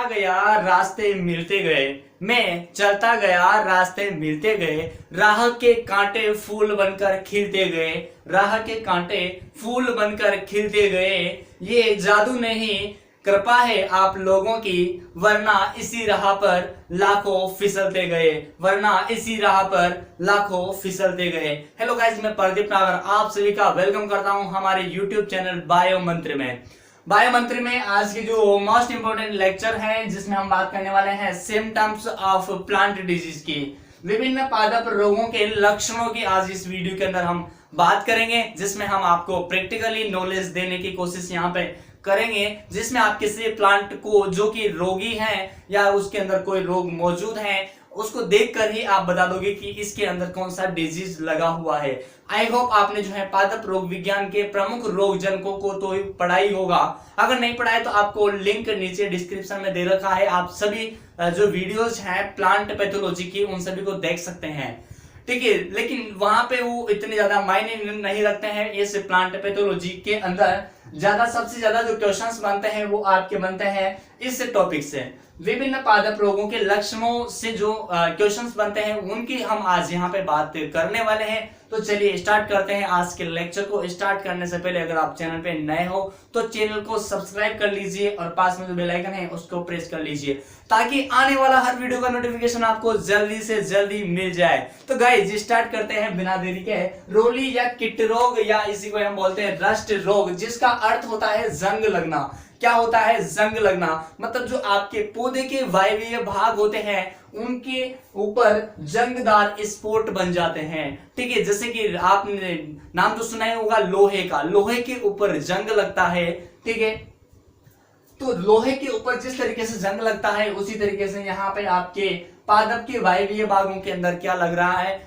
चलता गया रास्ते मिलते गए, मैं चलता गया रास्ते मिलते गए, राह के कांटे फूल बनकर खिलते गए, राह के कांटे फूल बनकर खिलते गए। ये जादू नहीं कृपा है आप लोगों की, वरना इसी राह पर लाखों फिसलते गए, वरना इसी राह पर लाखों फिसलते गए। हेलो गाइस, मैं प्रदीप नागर आप सभी का वेलकम करता हूं हमारे यूट्यूब चैनल बायो मंत्र में। बायो मंत्र में आज की जो मोस्ट इंपोर्टेंट लेक्चर है जिसमें हम बात करने वाले हैं सिम्टम्स ऑफ प्लांट डिजीज की, विभिन्न पादप रोगों के लक्षणों की आज इस वीडियो के अंदर हम बात करेंगे, जिसमें हम आपको प्रैक्टिकली नॉलेज देने की कोशिश यहाँ पे करेंगे, जिसमें आप किसी प्लांट को जो कि रोगी है या उसके अंदर कोई रोग मौजूद है उसको देखकर ही आप बता दोगे कि इसके अंदर कौन सा डिजीज लगा हुआ है। आई होप आपने जो है पादप रोग विज्ञान के प्रमुख रोग जनकों को तो पढ़ाई होगा, अगर नहीं पढ़ा है तो आपको लिंक नीचे डिस्क्रिप्शन में दे रखा है, आप सभी जो वीडियोज हैं प्लांट पैथोलॉजी की उन सभी को देख सकते हैं, ठीक है। लेकिन वहां पे वो इतने ज्यादा मायने नहीं रखते हैं। इस प्लांट पैथोलॉजी के अंदर सबसे ज्यादा जो क्वेश्चंस बनते हैं वो आपके बनते हैं इस टॉपिक से, विभिन्न पादप रोगों के लक्षणों से जो क्वेश्चंस बनते हैं उनकी हम आज यहाँ पे बात करने वाले हैं। तो चलिए स्टार्ट करते हैं आज के लेक्चर को। स्टार्ट करने से पहले अगर आप चैनल पे नए हो तो चैनल को सब्सक्राइब कर लीजिए और पास में जो बेल आइकन है उसको प्रेस कर लीजिए ताकि आने वाला हर वीडियो का नोटिफिकेशन आपको जल्दी से जल्दी मिल जाए। तो गाइस स्टार्ट करते हैं बिना देरी के। रोली या किट रोग या इसी को हम बोलते हैं रस्ट रोग, जिसका अर्थ होता है जंग लगना। क्या होता है जंग लगना? मतलब जो आपके पौधे के वायवीय भाग होते हैं उनके ऊपर जंगदार स्पॉट बन जाते हैं, ठीक है। जैसे कि आपने नाम तो सुना ही होगा लोहे का, लोहे के ऊपर जंग लगता है, ठीक है। तो लोहे के ऊपर जिस तरीके से जंग लगता है उसी तरीके से यहाँ पे आपके पादप के वायवीय भागों के अंदर क्या लग रहा है,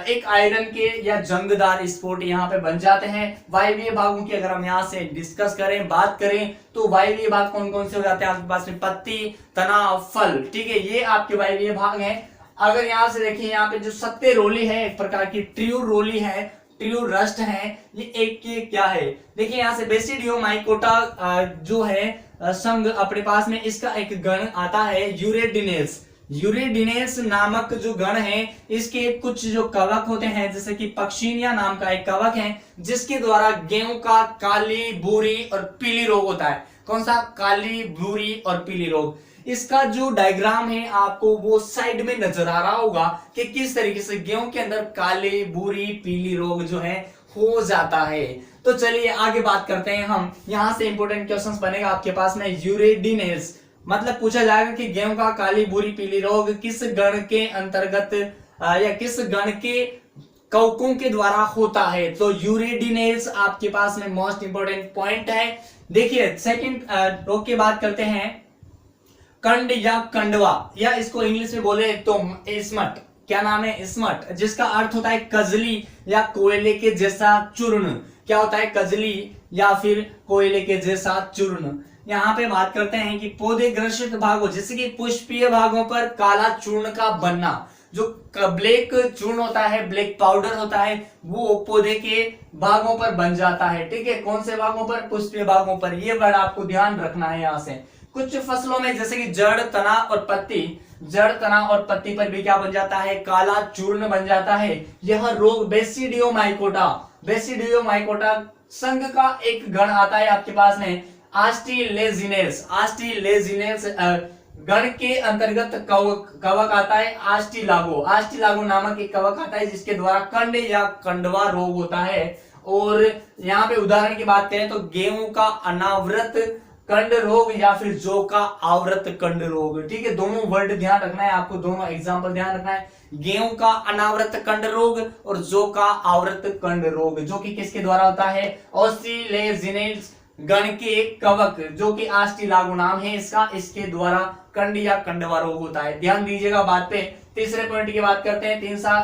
एक आयरन के या जंगदार स्पॉट यहाँ पे बन जाते हैं। वायवीय भागों की अगर हम यहाँ से डिस्कस करें, बात करें तो वायवीय भाग कौन कौन से हो जाते हैं आपके पास में? पत्ती, तना, फल, ठीक है, ये आपके वायवीय भाग हैं। अगर यहाँ से देखिए यहाँ पे जो सत्ते रोली है, एक प्रकार की ट्रियो रोली है, ट्रियो रस्ट है, ये एक के क्या है देखिए यहाँ से बेसिडियोमाइकोटा जो है संघ अपने पास में, इसका एक गण आता है यूरेडिनेस। यूरेडिनेस नामक जो गण है इसके कुछ जो कवक होते हैं, जैसे कि पक्षिनिया नाम का एक कवक है जिसके द्वारा गेहूं का काली, भूरी और पीली रोग होता है। कौन सा? काली, भूरी और पीली रोग। इसका जो डायग्राम है आपको वो साइड में नजर आ रहा होगा कि किस तरीके से गेहूं के अंदर काली, भूरी, पीली रोग जो है हो जाता है। तो चलिए आगे बात करते हैं हम। यहां से इंपोर्टेंट क्वेश्चंस बनेगा आपके पास में। यूरेडिनेस मतलब पूछा जाएगा कि गेहूं का काली, भूरी, पीली रोग किस गण के अंतर्गत या किस गण के कवकों के द्वारा होता है। तो यूरेडिनेस आपके पास में मोस्ट इंपोर्टेंट पॉइंट है। देखिए सेकंड रोग की बात करते हैं, कंड या कंडवा, या इसको इंग्लिश में बोले तो स्मट। क्या नाम है? स्मट, जिसका अर्थ होता है कजली या कोयले के जैसा चूर्ण। क्या होता है? कजली या फिर कोयले के जैसा चूर्ण। यहाँ पे बात करते हैं कि पौधे ग्रसित भागों जैसे कि पुष्पीय भागों पर काला चूर्ण का बनना, जो ब्लैक चूर्ण होता है, ब्लैक पाउडर होता है, वो पौधे के भागों पर बन जाता है, ठीक है। कौन से भागों पर? पुष्पीय भागों पर। ये वर्ड आपको ध्यान रखना है यहाँ से। कुछ फसलों में जैसे कि जड़, तना और पत्ती, जड़, तना और पत्ती पर भी क्या बन जाता है? काला चूर्ण बन जाता है। यह रोग बेसिडियोमाइकोटा, बेसिडियोमाइकोटा संघ का एक गण आता है आपके पास में, आस्टिलेजिनेस। आस्टिलेजिनेस गण के अंतर्गत कवक आता है आस्टिलागो। आस्टिलागो नामक एक कवक आता है जिसके द्वारा कंड या कंडवा रोग होता है। और यहाँ पे उदाहरण की बात करें तो गेहूं का अनावृत कंड रोग या फिर जौ का आवृत कंड रोग, ठीक है। दोनों वर्ड ध्यान रखना है आपको, दोनों एग्जाम्पल ध्यान रखना है। गेहूं का अनावृत कंड रोग और जौ का आवृत कंड रोग, जो कि किसके द्वारा होता है? ऑस्टिलेजिनेस गण के कवक, जो कि आस्टिलागो नाम है इसका, इसके द्वारा कंड या कंडवा रोग होता है। ध्यान दीजिएगा बात पे। तीसरे पॉइंट की बात करते हैं।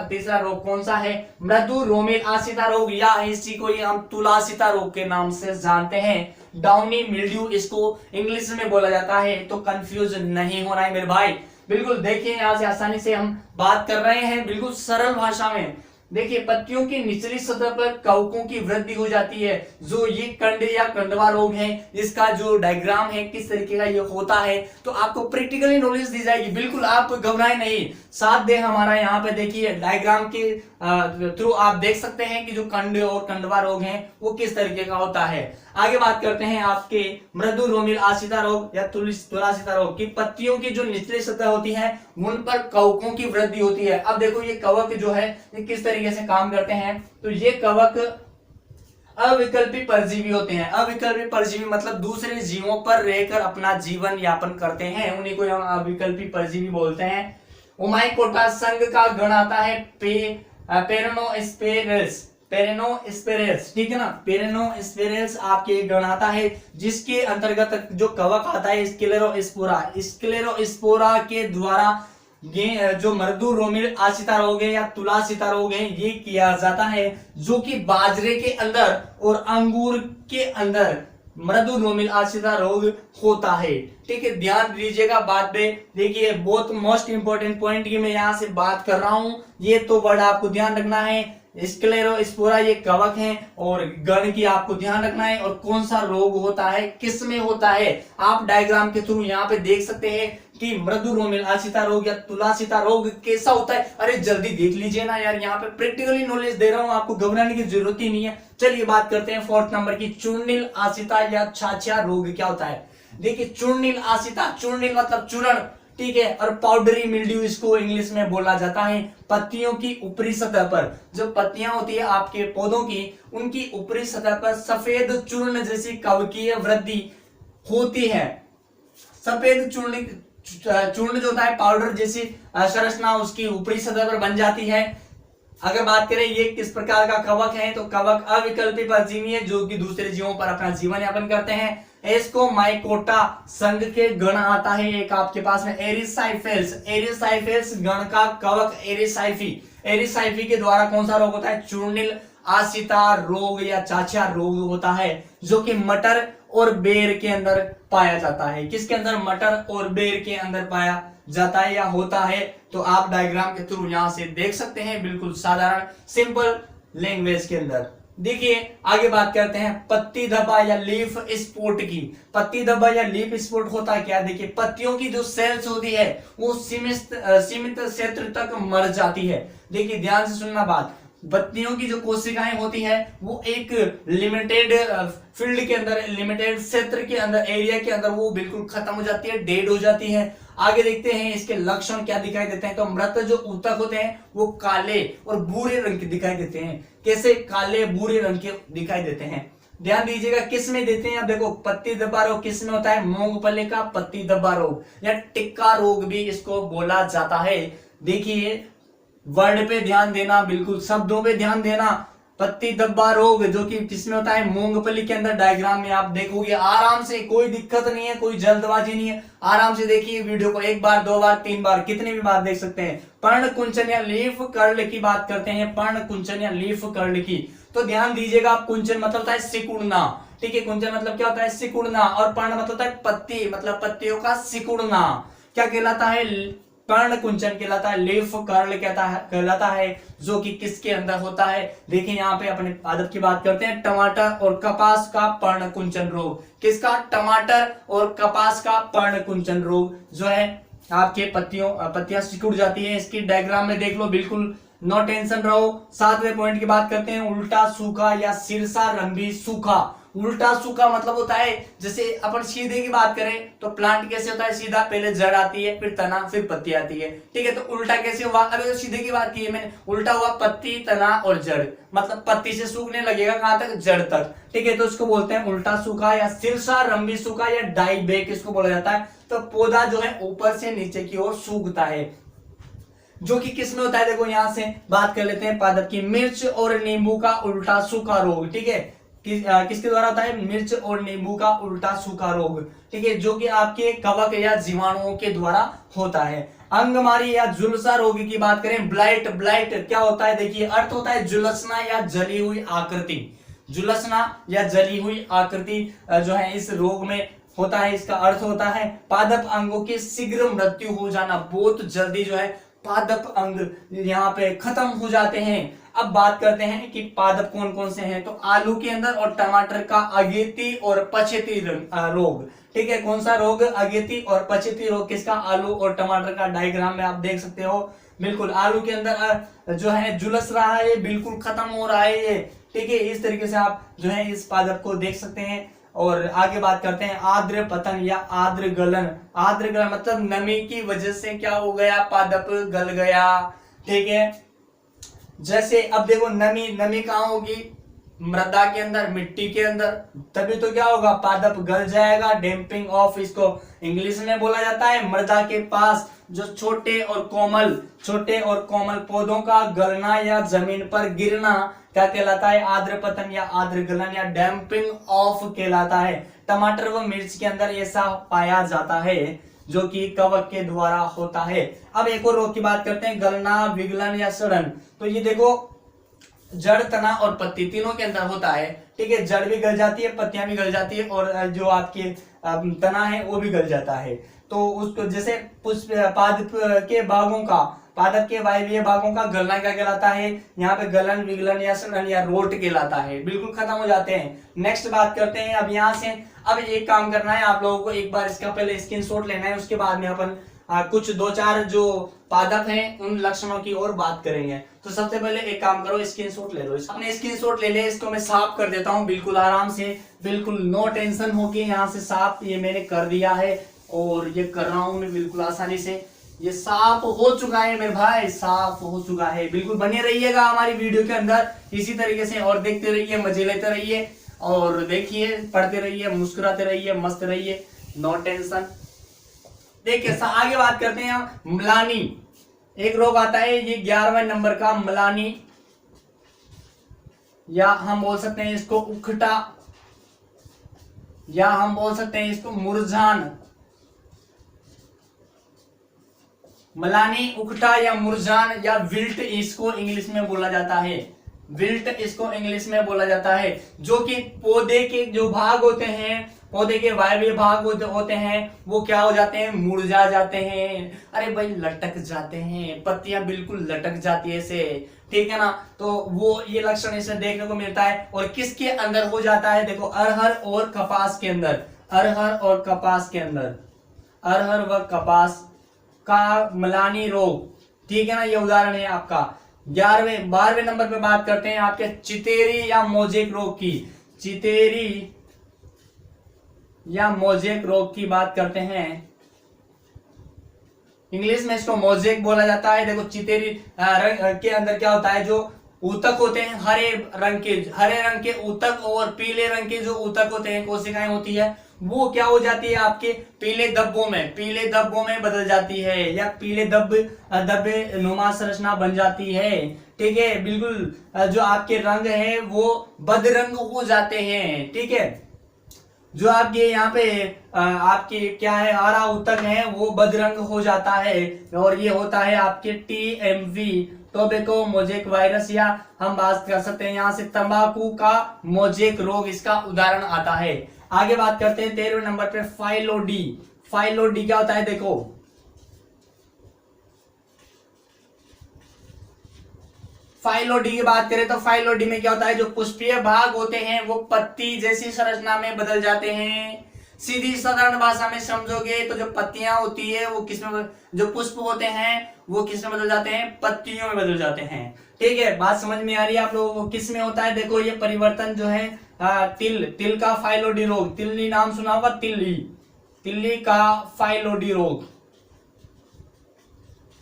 तीसरा रोग कौन सा है? मृदु रोमिल आसिता रोग, या इसी को ये हम तुलासिता रोग के नाम से जानते हैं। डाउनी मिल्ड्यू इसको इंग्लिश में बोला जाता है, तो कंफ्यूज नहीं होना है मेरे भाई। बिल्कुल देखिए यहाँ से आसानी से हम बात कर रहे हैं, बिल्कुल सरल भाषा में। देखिए पत्तियों की निचली सतह पर कवकों की वृद्धि हो जाती है। जो ये कंड या कंडवा रोग है, इसका जो डायग्राम है किस तरीके का ये होता है, तो आपको प्रैक्टिकली नॉलेज दी जाएगी, बिल्कुल आप घबराए नहीं, साथ दे हमारा। यहाँ पे देखिए डायग्राम के थ्रू आप देख सकते हैं कि जो कंड और कंडवा रोग है वो किस तरीके का होता है। आगे बात करते हैं आपके मृदु रोमिल आसिता रोग या तुलासिता रोग की। पत्तियों की जो निचली सतह होती है उन पर कवकों की वृद्धि होती है। अब देखो ये कवक जो है ये किस तरीके से काम करते हैं, तो ये कवक अविकल्पी परजीवी होते हैं। अविकल्पी परजीवी मतलब दूसरे जीवों पर रहकर अपना जीवन यापन करते हैं, उन्हीं को हम अविकल्पी परजीवी बोलते हैं। ओमाइकोटा संघ का गण आता है पेरेनोस्पेरेल्स, पेरेनोस्पेरेल्स, ठीक है ना, पेरेनोस्पेरेल्स आपके गण आता है, जिसके अंतर्गत जो कवक आता है स्क्लेरोस्पोरा, स्क्लेरोस्पोरा के द्वारा ये जो मृदु रोमिल आसिता रोग है या तुलासिता रोग है ये किया जाता है, जो कि बाजरे के अंदर और अंगूर के अंदर मृदु रोमिल आसिता रोग होता है। ठीक है, ध्यान दीजिएगा बात पे। देखिए बहुत मोस्ट इंपोर्टेंट पॉइंट की मैं यहाँ से बात कर रहा हूं, ये तो वर्ड आपको ध्यान रखना है। स्क्लेरोस्पोरा ये कवक है और गण की आपको ध्यान रखना है, और कौन सा रोग होता है, किस में होता है, आप डायग्राम के थ्रू यहाँ पे देख सकते हैं कि मृदु रोमिल आसिता रोग या तुलासिता रोग कैसा होता है। अरे जल्दी देख लीजिए ना यार, यहाँ पे प्रैक्टिकली नॉलेज दे रहा हूँ, आपको घबराने की जरूरत ही नहीं है। चलिए बात करते हैं 4th नंबर की, चूर्णिल आसिता या छाछा रोग क्या होता है। देखिए चूर्णिल आसिता, चूर्णिल मतलब चूर्ण, ठीक है, और पाउडरी मिल्ड्यू इसको इंग्लिश में बोला जाता है। पत्तियों की ऊपरी सतह पर, जो पत्तियां होती है आपके पौधों की, उनकी ऊपरी सतह पर सफेद चूर्ण जैसी कवकीय वृद्धि होती है। सफेद चूर्ण जो होता है पाउडर जैसी संरचना उसकी ऊपरी सतह पर बन जाती है। अगर बात करें ये किस प्रकार का कवक है, तो कवक अविकल्पी परजीवी है जो कि दूसरे जीवों पर अपना जीवन यापन करते हैं। इसको माइकोटा संघ के गण आता है, एक आपके पास में एरिसाइफेल्स, एरिसाइफेल्स गण का कवक एरिसाइफी, एरिसाइफी के द्वारा कौन सा रोग होता है, चूर्णिल आसिता रोग या चाचा रोग होता है, जो कि मटर और बेर के अंदर पाया जाता है। किसके अंदर, मटर और बेर के अंदर पाया जाता है या होता है। तो आप डायग्राम के थ्रू यहां से देख सकते हैं, बिल्कुल साधारण सिंपल लैंग्वेज के अंदर। देखिए आगे बात करते हैं पत्ती धब्बा या लीफ स्पॉट की। पत्ती धब्बा या लीफ स्पॉट होता है क्या, देखिए पत्तियों की जो सेल्स होती है वो सीमित क्षेत्र तक मर जाती है। देखिए ध्यान से सुनना बात, पत्तियों की जो कोशिकाएं होती है वो एक लिमिटेड फील्ड के अंदर, लिमिटेड क्षेत्र के अंदर, एरिया के अंदर वो बिल्कुल खत्म हो जाती है, डेड हो जाती है। आगे देखते हैं इसके लक्षण क्या दिखाई देते हैं, तो मृत जो ऊतक होते हैं वो काले और भूरे रंग के दिखाई देते हैं। कैसे, काले भूरे रंग के दिखाई देते हैं। ध्यान दीजिएगा किस में देते हैं, अब देखो पत्ती धब्बा रोग किस में होता है, मूंगफली का पत्ती धब्बा रोग या टिक्का रोग भी इसको बोला जाता है। देखिए वर्ड पे ध्यान देना, बिल्कुल शब्दों पे ध्यान देना। पत्ती धब्बा रोग जो कि किसमें होता है, मूंगफली के अंदर। डायग्राम में आप देखोगे आराम से, कोई दिक्कत नहीं है, कोई जल्दबाजी नहीं है, आराम से देखिए वीडियो को 1 बार 2 बार 3 बार कितनी भी बार देख सकते हैं। पर्ण कुंचन या लीफ कर्ल की बात करते हैं, पर्ण कुंचन या लीफ कर्ल की, तो ध्यान दीजिएगा आप, कुंचन मतलब होता है सिकुड़ना, ठीक है, कुंचन मतलब क्या होता है, सिकुड़ना, और पर्ण मतलब होता है पत्ती, मतलब पत्तियों का सिकुड़ना, क्या कहलाता है, पर्ण कुंचन कहलाता है, लीफ कर्ल कहलाता है, जो कि किसके अंदर होता है। देखिए यहाँ पे अपने आदत की बात करते हैं, टमाटर और कपास का पर्ण कुंचन रोग। किसका, टमाटर और कपास का पर्ण कुंचन रोग जो है आपके पत्तियां सिकुड़ जाती है। इसकी डायग्राम में देख लो, बिल्कुल नो टेंशन रहो। 7वें पॉइंट की बात करते हैं, उल्टा सूखा या सिरसा रंभी सूखा। उल्टा सूखा मतलब होता है, जैसे अपन सीधे की बात करें तो प्लांट कैसे होता है, सीधा पहले जड़ आती है, फिर तना, फिर पत्ती आती है, ठीक है। तो उल्टा कैसे हुआ, अभी तो सीधे की बात की है मैंने, उल्टा हुआ पत्ती, तना और जड़, मतलब पत्ती से सूखने लगेगा कहां तक, जड़ तक, ठीक है। तो इसको बोलते हैं उल्टा सूखा या सिरसा रंभी सूखा या डाई बैक इसको बोला जाता है। तो पौधा जो है ऊपर से नीचे की ओर सूखता है, जो कि किसमें होता है, देखो यहां से बात कर लेते हैं पादप की। मिर्च और नींबू का उल्टा सूखा रोग, ठीक है, किसके द्वारा होता है, मिर्च और नींबू का उल्टा सूखा रोग, ठीक है, जो कि आपके कवक या जीवाणुओं के द्वारा होता है। अंगमारी या झुलसा रोग की बात करें, ब्लाइट, ब्लाइट क्या होता है, देखिए अर्थ होता है झुलसना या जली हुई आकृति, झुलसना या जली हुई आकृति जो है इस रोग में होता है। इसका अर्थ होता है पादप अंगों की शीघ्र मृत्यु हो जाना, बहुत जल्दी जो है पादप अंग यहाँ पे खत्म हो जाते हैं। अब बात करते हैं कि पादप कौन कौन से हैं। तो आलू के अंदर और टमाटर का अगेती और पछेती रोग, ठीक है। कौन सा रोग? अगेती और पछेती रोग किसका? आलू और टमाटर का। डायग्राम में आप देख सकते हो, बिल्कुल आलू के अंदर जो है झुलस रहा है, बिल्कुल खत्म हो रहा है ये, ठीक है। इस तरीके से आप जो है इस पादप को देख सकते हैं। और आगे बात करते हैं आर्द्र पतन या आर्द्र गलन। आर्द्र गलन मतलब नमी की वजह से क्या हो गया? पादप गल गया, ठीक है। जैसे अब देखो नमी, नमी कहाँ होगी? मृदा के अंदर, मिट्टी के अंदर, तभी तो क्या होगा? पादप गल जाएगा। डैम्पिंग ऑफ इसको इंग्लिश में बोला जाता है। मृदा के पास जो छोटे और कोमल पौधों का गलना या जमीन पर गिरना क्या कहलाता है? आर्द्र पतन या आर्द्र गलन या डैम्पिंग ऑफ कहलाता है। टमाटर व मिर्च के अंदर ऐसा पाया जाता है जो कि कवक के द्वारा होता है। अब एक और रोग की बात करते हैं, गलना, विगलन या सड़न। तो ये देखो जड़, तना और पत्ती तीनों के अंदर होता है, ठीक है। जड़ भी गल जाती है, पत्तियां भी गल जाती है और जो आपके तना है वो भी गल जाता है। तो उसको जैसे पुष्प पादप के भागों का, पादप के वायवीय भागों का गलना क्या कहलाता है? यहाँ पे गलन, विगलन या सड़न या रोट कहलाता है, बिल्कुल खत्म हो जाते हैं। नेक्स्ट बात करते हैं अब यहाँ से। अब एक काम करना है आप लोगों को, एक बार इसका पहले स्क्रीनशॉट लेना है, उसके बाद में अपन कुछ 2-4 जो पादप हैं उन लक्षणों की और बात करेंगे। तो सबसे पहले एक काम करो, स्क्रीनशॉट ले लो। अपने स्क्रीनशॉट ले ले, इसको मैं साफ कर देता हूँ बिल्कुल आराम से, बिल्कुल नो टेंशन होके यहाँ से साफ ये मैंने कर दिया है और ये कर रहा हूँ मैं बिल्कुल आसानी से। ये साफ हो चुका है मेरे भाई, साफ हो चुका है। बिल्कुल बने रहिएगा हमारी वीडियो के अंदर इसी तरीके से और देखते रहिए, मजे लेते रहिए और देखिए, पढ़ते रहिए, मुस्कुराते रहिए, मस्त रहिए, नो टेंशन। देखिए आगे बात करते हैं हम म्लानी। एक रोग आता है ये 11वें नंबर का, म्लानी, या हम बोल सकते हैं इसको उखटा, या हम बोल सकते हैं इसको मुरझान। म्लानी, उखटा या मुरझान या विल्ट इसको इंग्लिश में बोला जाता है। विल्ट इसको इंग्लिश में बोला जाता है, जो कि पौधे के जो भाग होते हैं, पौधे के वायवीय भाग होते हैं, वो क्या हो जाते हैं? मुरझा जाते हैं। अरे भाई लटक जाते हैं, पत्तियां बिल्कुल लटक जाती है ऐसे, ठीक है ना। तो वो ये लक्षण इसे देखने को मिलता है। और किसके अंदर हो जाता है? देखो अरहर और कपास के अंदर, अरहर और कपास के अंदर, अरहर व कपास का म्लानी रोग, ठीक है ना। ये उदाहरण है आपका। 12वें नंबर पे बात करते हैं आपके चितेरी या मोजेक रोग की। चितेरी या मोजेक रोग की बात करते हैं, इंग्लिश में इसको मोजेक बोला जाता है। देखो चितेरी के अंदर क्या होता है? जो ऊतक होते हैं हरे रंग के ऊतक और पीले रंग के जो ऊतक होते हैं, कोशिकाएं होती है, वो क्या हो जाती है? आपके पीले धब्बों में बदल जाती है या पीले धब्बे नुमा संरचना बन जाती है, ठीक है। बिल्कुल जो आपके रंग है वो बदरंग हो जाते हैं, ठीक है। जो आपके यहाँ पे आपके क्या है, हरा ऊतक है वो बदरंग हो जाता है और ये होता है आपके TMV, टोबैको मोजेक वायरस, या हम बात कर सकते हैं यहाँ से तंबाकू का मोजेक रोग, इसका उदाहरण आता है। आगे बात करते हैं 13वें नंबर पे फाइलोडी। फाइलोडी क्या होता है? देखो फाइलोडी की बात करें तो फाइलोडी में क्या होता है? जो पुष्पीय भाग होते हैं वो पत्ती जैसी संरचना में बदल जाते हैं। सीधी साधारण भाषा में समझोगे तो जो पत्तियां होती है वो किसमें, जो पुष्प होते हैं वो किसमें बदल जाते हैं? पत्तियों में बदल जाते हैं, ठीक है। बात समझ में आ रही है आप लोगों को? किस में होता है? देखो ये परिवर्तन जो है तिल का फाइलोडी रोग, तिल्ली नाम सुना होगा, तिल्ली का फाइलोडी रोग,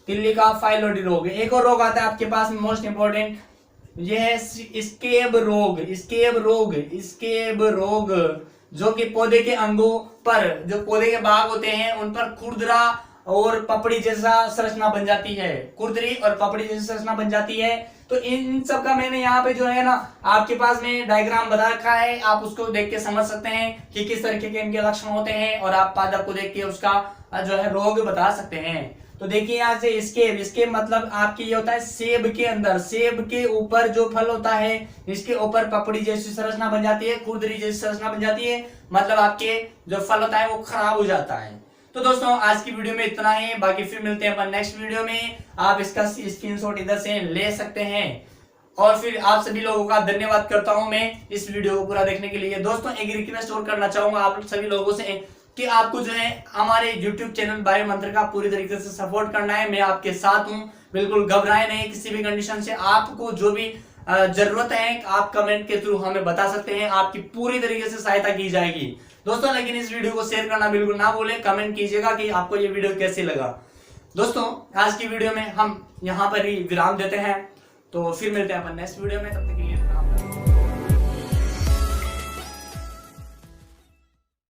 तिल्ली का फाइलोडी रोग। एक और रोग आता है आपके पास में मोस्ट इंपोर्टेंट, ये है स्केब रोग, जो कि पौधे के अंगों पर, जो पौधे के भाग होते हैं उन पर खुरदरा और पपड़ी जैसा संरचना बन जाती है, खुरदरी और पपड़ी जैसी संरचना बन जाती है। तो इन सब का मैंने यहाँ पे जो है ना आपके पास में डायग्राम बना रखा है, आप उसको देख के समझ सकते हैं कि किस तरीके के इनके लक्षण होते हैं और आप पादप को देख के उसका जो है रोग बता सकते हैं। तो देखिए यहाँ से स्केब मतलब आपके ये होता है सेब के अंदर, सेब के ऊपर जो फल होता है इसके ऊपर पपड़ी जैसी संरचना बन जाती है, खुरदरी जैसी संरचना बन जाती है, मतलब आपके जो फल होता है वो खराब हो जाता है। तो दोस्तों आज की वीडियो में इतना ही, बाकी फिर मिलते हैं अपन नेक्स्ट वीडियो में। आप इसका स्क्रीनशॉट इधर से ले सकते हैं। और फिर आप सभी लोगों का धन्यवाद करता हूं मैं इस वीडियो को पूरा देखने के लिए। दोस्तों एक रिक्वेस्ट और करना चाहूंगा आप सभी लोगों से कि आपको जो है हमारे YouTube चैनल बायो मंत्र का पूरी तरीके से सपोर्ट करना है। मैं आपके साथ हूं, बिल्कुल घबराए नहीं किसी भी कंडीशन से। आपको जो भी जरूरत है आप कमेंट के थ्रू हमें बता सकते हैं, आपकी पूरी तरीके से सहायता की जाएगी दोस्तों। लेकिन इस वीडियो को शेयर करना बिल्कुल ना भूलें, कमेंट कीजिएगा कि आपको ये वीडियो कैसे लगा। दोस्तों आज की वीडियो में हम यहाँ पर ही विराम देते हैं, तो फिर मिलते हैं अपन नेक्स्ट वीडियो में, तब तक के लिए